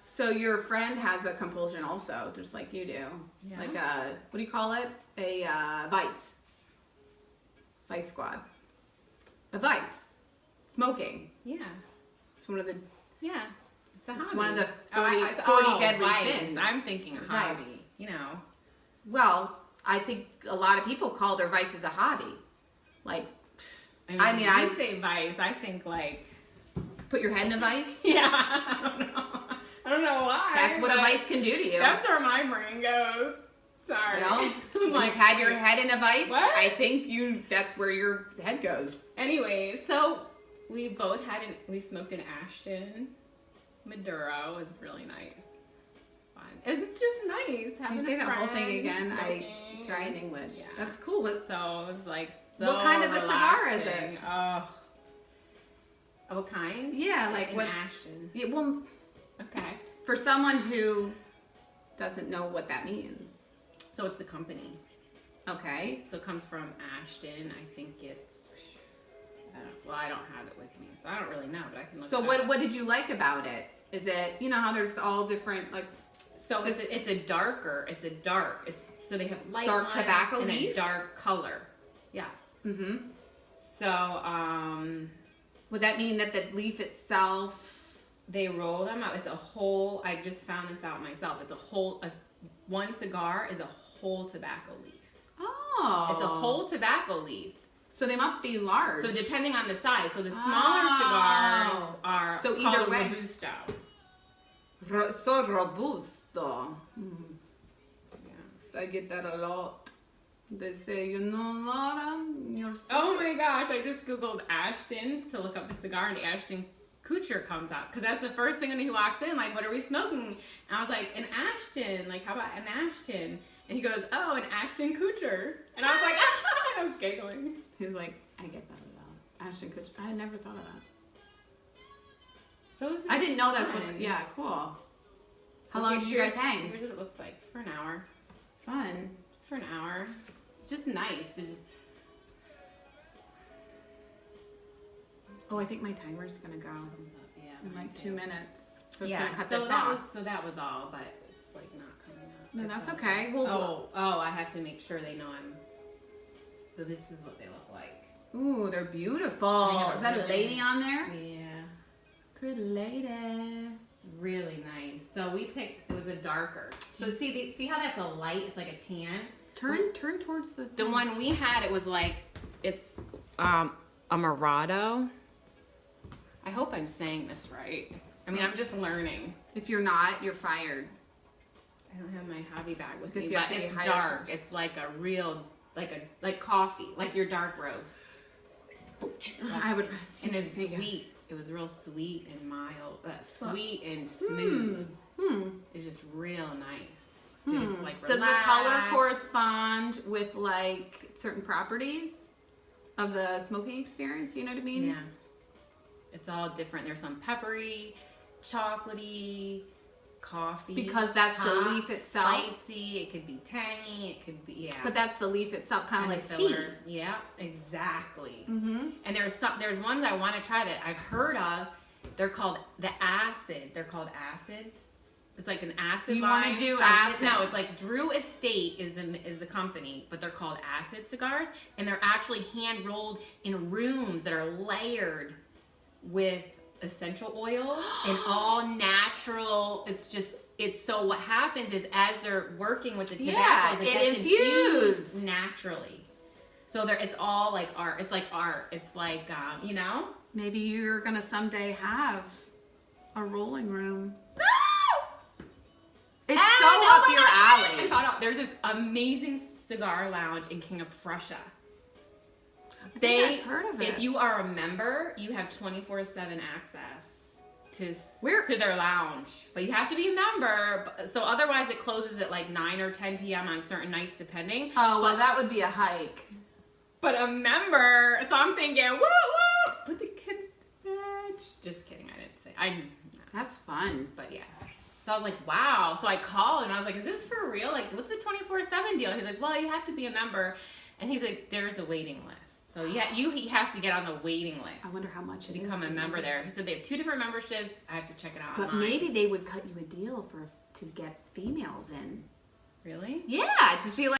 So your friend has a compulsion also, just like you do. Yeah. Like a, what do you call it? A vice. Vice squad. A vice. Smoking. Yeah. It's one of the... Yeah. It's one of the 40 deadly sins. I'm thinking a hobby, you know. Well, I think a lot of people call their vices a hobby. Like, I mean, I say vice, I think like... Put your head in a vice? Yeah, I don't know. I don't know why. That's what a vice can do to you. That's where my brain goes. Sorry. Well, when you've had your head in a vice, what? I think that's where your head goes. Anyway, so we both we smoked an Ashton Maduro. It was really nice. Fun. It's just nice. Can you say that whole thing again? Smoking. I try in English. Yeah. That's cool. So it was like so what kind of a cigar is relaxing. it? What kind? Yeah, like an Ashton. Yeah, well, okay. For someone who doesn't know what that means. So it's the company. Okay. So it comes from Ashton. I think it's, I don't have it with me, so I don't really know, but I can look So it up. what did you like about it? Is it, you know how there's all different, like... So it's a dark, so they have light dark lines tobacco and leaf? a dark color. Yeah. Mm-hmm. So, would that mean that the leaf itself... They roll them out. It's a whole, I just found this out myself. It's a whole, one cigar is a whole tobacco leaf. Oh. It's a whole tobacco leaf. So they must be large. So depending on the size. So the smaller cigars are either called way. Robusto. So robusto. Yes. I get that a lot. They say, you know, Laura, you're... Oh my gosh, I just Googled Ashton to look up the cigar, and the Ashton Kutcher comes up, because that's the first thing when he walks in, like, what are we smoking? And I was like, an Ashton, like, how about an Ashton? And he goes, oh, an Ashton Kutcher. And I was like, I was giggling. He's like, I get that a lot. Ashton Kutcher. I had never thought of that. So it was just I didn't know that's fun. what, yeah, cool. How So long did you guys hang? Here's what it looks like for an hour. Fun. Just for an hour. It's just nice. It's just... Oh, I think my timer's gonna go in like 2 minutes. So it's gonna cut this off. So that was all, but it's like not coming up. No, that's okay. Well, I have to make sure they know I'm... So this is what they look like. ooh, they're beautiful. Is that a lady on there? Yeah. Pretty lady. It's really nice. So we picked, it was a darker. So see how that's a light? It's like a tan. Turn towards the... The one we had, it was like, it's a Murado. I hope I'm saying this right. I mean, I'm just learning. If you're not, you're fired. I don't have my hobby bag with Because me, you have but to be it's hired dark. first. It's like a real, like coffee, like your dark roast. I would... And it's sweet. It was real sweet and mild, sweet and smooth. It's just real nice. To just like relax. Does the color correspond with like certain properties of the smoking experience? You know what I mean? Yeah. It's all different. There's some peppery, chocolatey, coffee. Because that's hot, the leaf itself. Spicy. It could be tangy. It could be, yeah. But that's the leaf itself, kind of like filler. Yeah, exactly. Mm-hmm. And there's ones I want to try that I've heard of. They're called the acid. They're called acid. It's like an acid You line. want to do acid? No, it's like Drew Estate is the company, but they're called acid cigars, and they're actually hand rolled in rooms that are layered with essential oils and all natural. It's so what happens is as they're working with the tobacco, it gets infused naturally. So it's all like art. It's like art. It's like you know. Maybe you're gonna someday have a rolling room. It's so up your alley. I found out there's this amazing cigar lounge in King of Prussia. I've heard of it. If you are a member, you have 24/7 access to their lounge. But you have to be a member. So otherwise it closes at like 9 or 10 p.m. on certain nights depending. Oh, well, that would be a hike. But a member, so I'm thinking, woo woo, put the kids to bed. Just kidding, I didn't say. That's fun. But yeah. So I was like, wow. So I called and I was like, is this for real? Like, what's the 24/7 deal? He's like, well, you have to be a member. And he's like, there's a waiting list. So yeah, you have to get on the waiting list. I wonder how much to it become is. a member there. He said they have 2 different memberships. I have to check it out But online. maybe they would cut you a deal to get females in. Really? Yeah, just be like.